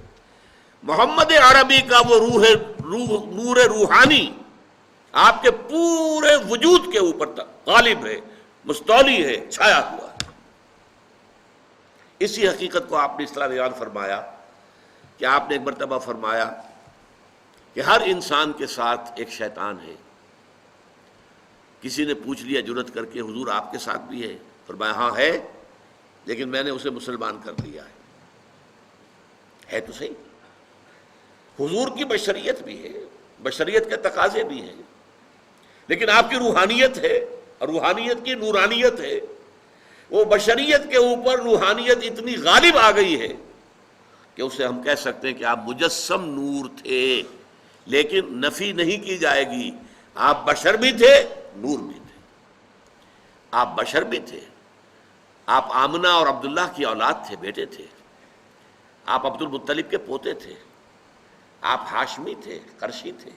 محمد عربی کا وہ نور روحانی آپ کے پورے وجود کے اوپر غالب ہے، مستولی ہے، چھایا ہوا ہے۔ اسی حقیقت کو آپ نے اس طرح بیان فرمایا کہ آپ نے ایک مرتبہ فرمایا کہ ہر انسان کے ساتھ ایک شیطان ہے۔ کسی نے پوچھ لیا جرات کر کے حضور آپ کے ساتھ بھی ہے؟ فرمایا ہاں ہے، لیکن میں نے اسے مسلمان کر دیا ہے تو صحیح۔ حضور کی بشریت بھی ہے، بشریت کے تقاضے بھی ہیں، لیکن آپ کی روحانیت ہے، اور روحانیت کی نورانیت ہے، وہ بشریت کے اوپر روحانیت اتنی غالب آ گئی ہے کہ اسے ہم کہہ سکتے ہیں کہ آپ مجسم نور تھے، لیکن نفی نہیں کی جائے گی، آپ بشر بھی تھے نور بھی تھے۔ آپ بشر بھی تھے، آپ آمنہ اور عبداللہ کی اولاد تھے، بیٹے تھے، آپ عبد المطلب کے پوتے تھے، آپ ہاشمی تھے، قرشی تھے،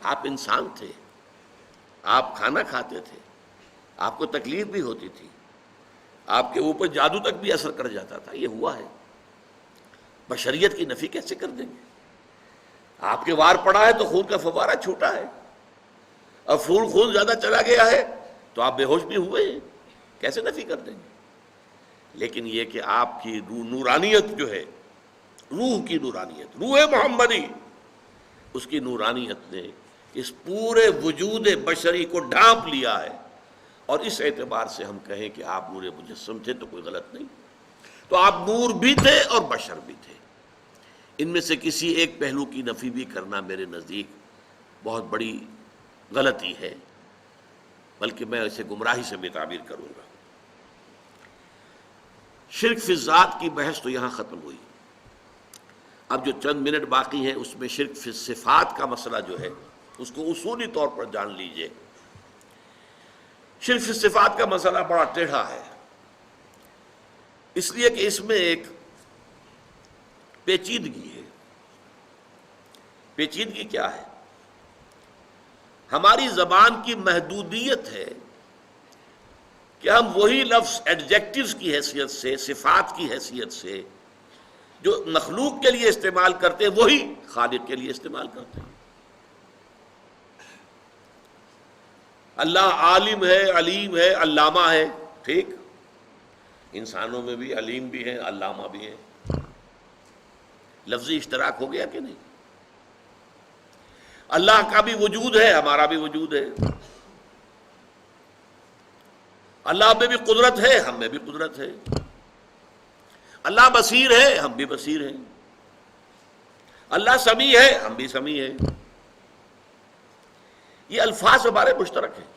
آپ انسان تھے، آپ کھانا کھاتے تھے، آپ کو تکلیف بھی ہوتی تھی، آپ کے اوپر جادو تک بھی اثر کر جاتا تھا، یہ ہوا ہے۔ بشریت کی نفی کیسے کر دیں گے؟ آپ کے وار پڑا ہے تو خون کا فوارہ چھوٹا ہے، اور خون زیادہ چلا گیا ہے تو آپ بے ہوش بھی ہوئے ہیں، کیسے نفی کر دیں گے؟ لیکن یہ کہ آپ کی نورانیت جو ہے، روح کی نورانیت، روح محمدی، اس کی نورانیت نے اس پورے وجود بشری کو ڈھانپ لیا ہے، اور اس اعتبار سے ہم کہیں کہ آپ نور مجسم تھے تو کوئی غلط نہیں۔ تو آپ نور بھی تھے اور بشر بھی تھے۔ ان میں سے کسی ایک پہلو کی نفی بھی کرنا میرے نزدیک بہت بڑی غلطی ہے، بلکہ میں اسے گمراہی سے بھی تعبیر کروں گا۔ شرک فی الذات کی بحث تو یہاں ختم ہوئی۔ اب جو چند منٹ باقی ہیں اس میں شرک فی الصفات کا مسئلہ جو ہے اس کو اصولی طور پر جان لیجئے۔ شرک فی الصفات کا مسئلہ بڑا ٹیڑھا ہے، اس لیے کہ اس میں ایک پیچیدگی ہے۔ پیچیدگی کیا ہے؟ ہماری زبان کی محدودیت ہے کہ ہم وہی لفظ ایڈجیکٹیوز کی حیثیت سے، صفات کی حیثیت سے جو مخلوق کے لیے استعمال کرتے ہیں وہی خالق کے لیے استعمال کرتے ہیں۔ اللہ عالم ہے، علیم ہے، علامہ ہے، ٹھیک، انسانوں میں بھی علیم بھی ہیں، علامہ بھی ہیں، لفظی اشتراک ہو گیا کہ نہیں؟ اللہ کا بھی وجود ہے، ہمارا بھی وجود ہے، اللہ میں بھی قدرت ہے، ہم میں بھی قدرت ہے، اللہ بصیر ہے، ہم بھی بصیر ہیں، اللہ سمیع ہے، ہم بھی سمیع ہیں۔ یہ الفاظ ہمارے مشترک ہیں،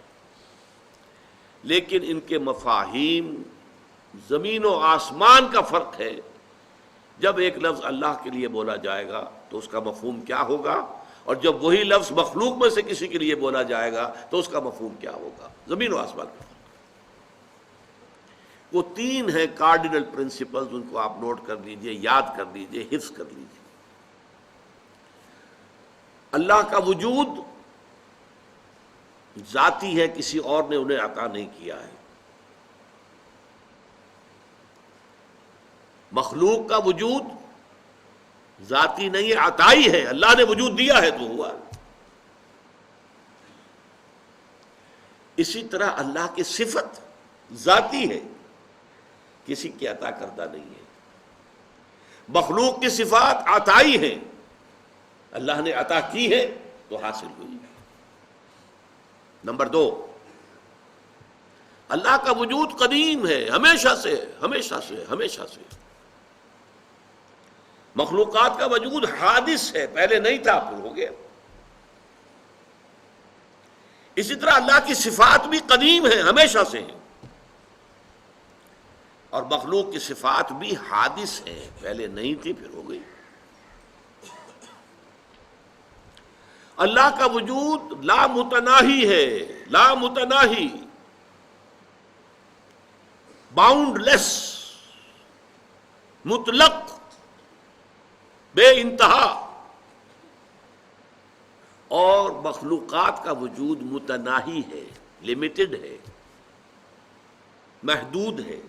لیکن ان کے مفاہیم زمین و آسمان کا فرق ہے۔ جب ایک لفظ اللہ کے لیے بولا جائے گا تو اس کا مفہوم کیا ہوگا، اور جب وہی لفظ مخلوق میں سے کسی کے لیے بولا جائے گا تو اس کا مفہوم کیا ہوگا، زمین و آسمان کا فرق۔ وہ تین ہیں کارڈینل پرنسپلز، ان کو آپ نوٹ کر لیجئے، یاد کر لیجئے، حفظ کر لیجئے۔ اللہ کا وجود ذاتی ہے، کسی اور نے انہیں عطا نہیں کیا ہے۔ مخلوق کا وجود ذاتی نہیں ہے، عطائی ہے، اللہ نے وجود دیا ہے تو ہوا۔ اسی طرح اللہ کی صفت ذاتی ہے، کسی کی عطا کردہ نہیں ہے۔ مخلوق کی صفات عطائی ہیں، اللہ نے عطا کی ہے تو حاصل ہوئی۔ نمبر 2، اللہ کا وجود قدیم ہے، ہمیشہ سے، ہمیشہ سے، ہمیشہ سے۔ مخلوقات کا وجود حادث ہے، پہلے نہیں تھا پھر ہو گیا۔ اسی طرح اللہ کی صفات بھی قدیم ہیں، ہمیشہ سے ہیں، اور مخلوق کی صفات بھی حادث ہیں، پہلے نہیں تھی پھر ہو گئی۔ اللہ کا وجود لا متناہی ہے، لا متناہی، باؤنڈ لیس، مطلق، بے انتہا، اور مخلوقات کا وجود متناہی ہے، لمیٹڈ ہے، محدود ہے۔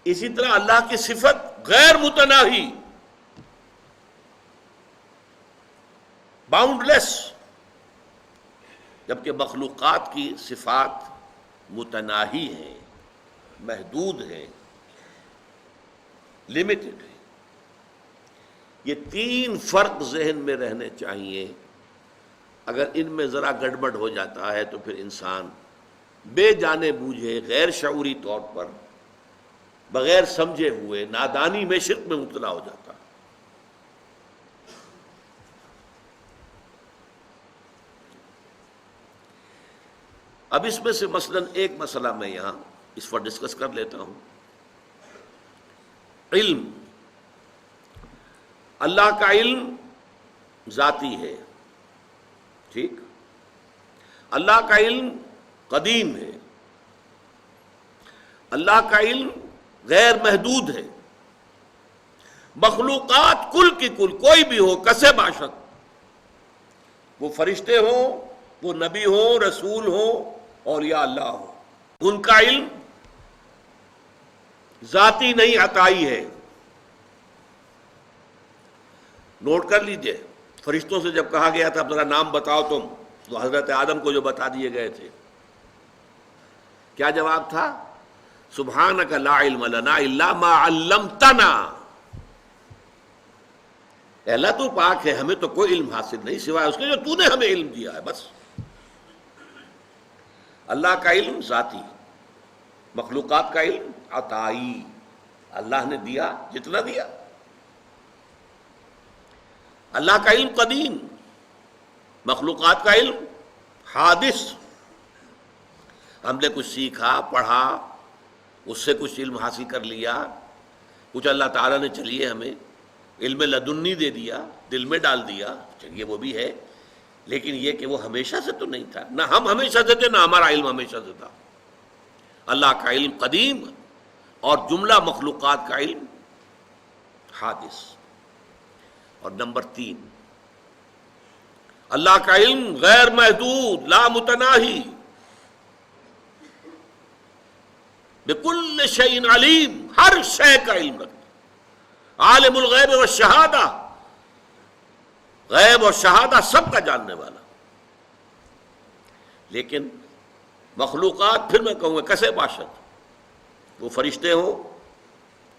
اسی طرح اللہ کی صفت غیر متناہی، باؤنڈ لیس، جبکہ مخلوقات کی صفات متناہی ہیں، محدود ہیں، لمیٹڈ ہیں۔ یہ تین فرق ذہن میں رہنے چاہیے۔ اگر ان میں ذرا گڑبڑ ہو جاتا ہے تو پھر انسان بے جانے بوجھے، غیر شعوری طور پر، بغیر سمجھے ہوئے نادانی میں شرک میں مبتلا ہو جاتا ہے۔ اب اس میں سے مثلاً ایک مسئلہ میں یہاں اس پر ڈسکس کر لیتا ہوں۔ علم، اللہ کا علم ذاتی ہے، ٹھیک، اللہ کا علم قدیم ہے، اللہ کا علم غیر محدود ہے۔ مخلوقات کل کی کل، کوئی بھی ہو، کسے باشد، وہ فرشتے ہوں وہ نبی ہوں، رسول ہوں، اولیاء اللہ ہوں، ان کا علم ذاتی نہیں عطائی ہے۔ نوٹ کر لیجئے، فرشتوں سے جب کہا گیا تھا اب ذرا نام بتاؤ تم، تو حضرت آدم کو جو بتا دیے گئے تھے، کیا جواب تھا؟ سبحانک لا علم لنا الا ما علمتنا، اے اللہ تو پاک ہے، ہمیں تو کوئی علم حاصل نہیں سوائے اس کے جو تو نے ہمیں علم دیا ہے، بس۔ اللہ کا علم ذاتی، مخلوقات کا علم عطائی، اللہ نے دیا جتنا دیا۔ اللہ کا علم قدیم، مخلوقات کا علم حادث، ہم نے کچھ سیکھا، پڑھا، اس سے کچھ علم حاصل کر لیا، کچھ اللہ تعالیٰ نے چلیے ہمیں علم لدنی دے دیا، دل میں ڈال دیا، چلیے وہ بھی ہے، لیکن یہ کہ وہ ہمیشہ سے تو نہیں تھا، نہ ہم ہمیشہ سے تھے، نہ ہمارا علم ہمیشہ سے تھا۔ اللہ کا علم قدیم اور جملہ مخلوقات کا علم حادث۔ اور نمبر 3، اللہ کا علم غیر محدود، لا متناہی، بکل شیء علیم، ہر شے کا علم رکھتا، عالم الغیب والشہادہ، غیب اور شہادہ سب کا جاننے والا۔ لیکن مخلوقات، پھر میں کہوں گا کسے باشد، وہ فرشتے ہوں،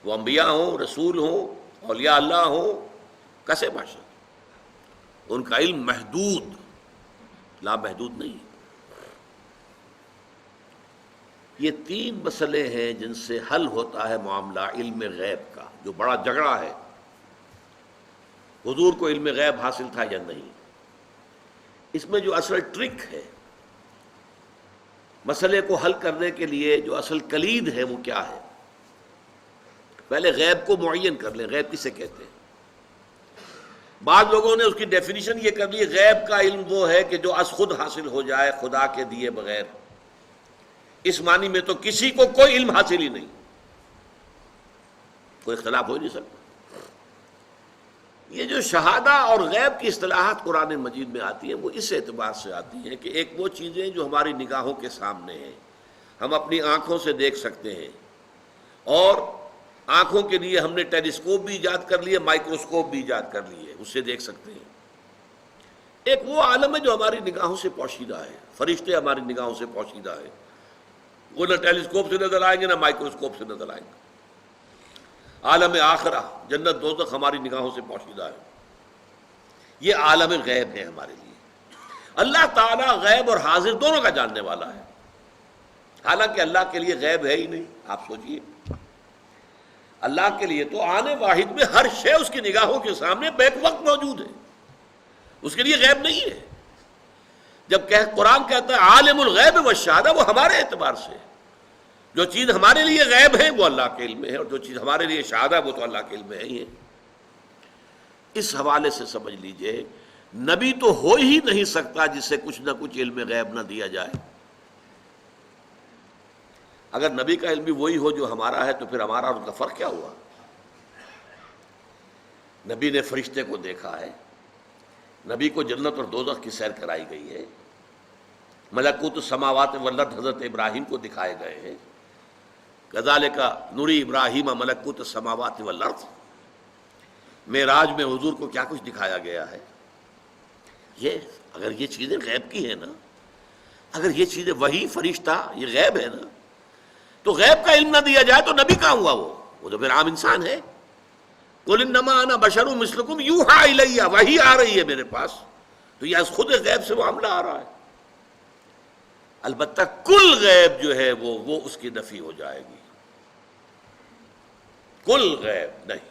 وہ انبیاء ہوں، رسول ہوں، اولیاء اللہ ہوں، کسے باشد، ان کا علم محدود، لا محدود نہیں۔ یہ 3 مسئلے ہیں جن سے حل ہوتا ہے معاملہ علم غیب کا، جو بڑا جھگڑا ہے، حضور کو علم غیب حاصل تھا یا نہیں۔ اس میں جو اصل ٹرک ہے، مسئلے کو حل کرنے کے لیے جو اصل کلید ہے وہ کیا ہے؟ پہلے غیب کو معین کر لیں، غیب کسے کہتے ہیں؟ بعض لوگوں نے اس کی ڈیفینیشن یہ کر لی، غیب کا علم وہ ہے کہ جو از خود حاصل ہو جائے خدا کے دیے بغیر۔ اس معنی میں تو کسی کو کوئی علم حاصل ہی نہیں، کوئی اختلاف ہو نہیں سکتا۔ یہ جو شہادہ اور غیب کی اصطلاحات قرآن مجید میں آتی ہیں، وہ اس اعتبار سے آتی ہیں کہ ایک وہ چیزیں جو ہماری نگاہوں کے سامنے ہیں، ہم اپنی آنکھوں سے دیکھ سکتے ہیں، اور آنکھوں کے لیے ہم نے ٹیلیسکوپ بھی ایجاد کر لیے، مائکروسکوپ بھی ایجاد کر لیے، اس سے دیکھ سکتے ہیں۔ ایک وہ عالم ہے جو ہماری نگاہوں سے پوشیدہ ہے، فرشتے ہماری نگاہوں سے پوشیدہ ہے، وہ نہ ٹیلیسکوپ سے نظر آئیں گے نہ مائکروسکوپ سے نظر آئیں گے۔ عالم آخرہ، جنت دوزخ ہماری نگاہوں سے پوشیدہ ہے۔ یہ عالم غیب ہے ہمارے لیے۔ اللہ تعالیٰ غیب اور حاضر دونوں کا جاننے والا ہے، حالانکہ اللہ کے لیے غیب ہے ہی نہیں۔ آپ سوچئے، اللہ کے لیے تو آنے واحد میں ہر شے اس کی نگاہوں کے سامنے بیک وقت موجود ہے، اس کے لیے غیب نہیں ہے۔ جب قرآن کہتا ہے عالم الغیب والشہادہ، وہ ہمارے اعتبار سے، جو چیز ہمارے لیے غیب ہے وہ اللہ کے علم میں ہے، اور جو چیز ہمارے لیے شہادہ وہ تو اللہ کے علم میں ہے ہی ہے۔ اس حوالے سے سمجھ لیجئے، نبی تو ہو ہی نہیں سکتا جسے کچھ نہ کچھ علم غیب نہ دیا جائے۔ اگر نبی کا علم بھی وہی ہو جو ہمارا ہے، تو پھر ہمارا اور ان کا فرق کیا ہوا؟ نبی نے فرشتے کو دیکھا ہے، نبی کو جنت اور دوزخ کی سیر کرائی گئی ہے، ملکوت السماوات والارض حضرت ابراہیم کو دکھائے گئے ہیں، کذالک نری ابراہیم ملکوت السماوات والارض۔ معراج میں حضور کو کیا کچھ دکھایا گیا ہے؟ یہ اگر یہ چیزیں غیب کی ہیں نا، اگر یہ چیزیں وحی، فرشتہ، یہ غیب ہے نا، تو غیب کا علم نہ دیا جائے تو نبی کہاں ہوا؟ وہ تو پھر عام انسان ہے۔ قل انما انا بشر مثلکم یوحی الی، وحی آ رہی ہے میرے پاس، تو یہ از خود غیب سے معاملہ آ رہا ہے۔ البتہ کل غیب جو ہے وہ اس کی نفی ہو جائے گی، کل غیب نہیں۔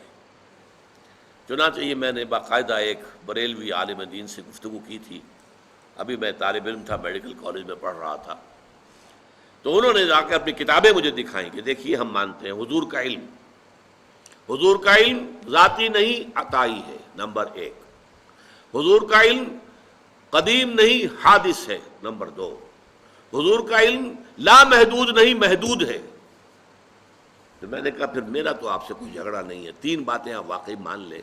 چنانچہ یہ میں نے باقاعدہ ایک بریلوی عالم دین سے گفتگو کی تھی، ابھی میں طالب علم تھا، میڈیکل کالج میں پڑھ رہا تھا، تو انہوں نے جا کے اپنی کتابیں مجھے دکھائیں کہ دیکھیے ہم مانتے ہیں حضور کا علم ذاتی نہیں عطائی ہے، نمبر 1۔ حضور کا علم قدیم نہیں حادث ہے، نمبر 2۔ حضور کا علم لا محدود نہیں محدود ہے۔ تو میں نے کہا پھر میرا تو آپ سے کوئی جھگڑا نہیں ہے، 3 باتیں آپ واقعی مان لیں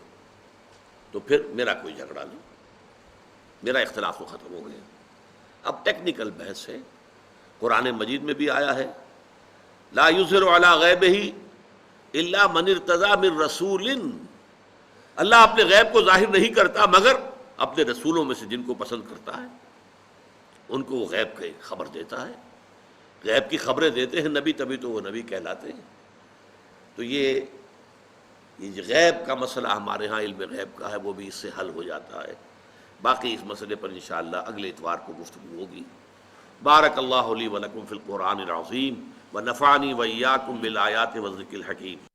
تو پھر میرا کوئی جھگڑا نہیں، میرا اختلاف تو ختم ہو گیا۔ اب ٹیکنیکل بحث ہے، قرآن مجید میں بھی آیا ہے لا یظہر علی غیبہ الا من ارتضی من رسول، اللہ اپنے غیب کو ظاہر نہیں کرتا مگر اپنے رسولوں میں سے جن کو پسند کرتا ہے ان کو وہ غیب کی خبر دیتا ہے، غیب کی خبریں دیتے ہیں نبی، تبھی تو وہ نبی کہلاتے ہیں۔ تو یہ غیب کا مسئلہ ہمارے ہاں علم غیب کا ہے، وہ بھی اس سے حل ہو جاتا ہے۔ باقی اس مسئلے پر انشاءاللہ اگلے اتوار کو گفتگو ہوگی۔ بارک اللہ لی و لکم فی القرآن العظیم ونفعنی وإیاکم بالآیات والذکر الحکیم۔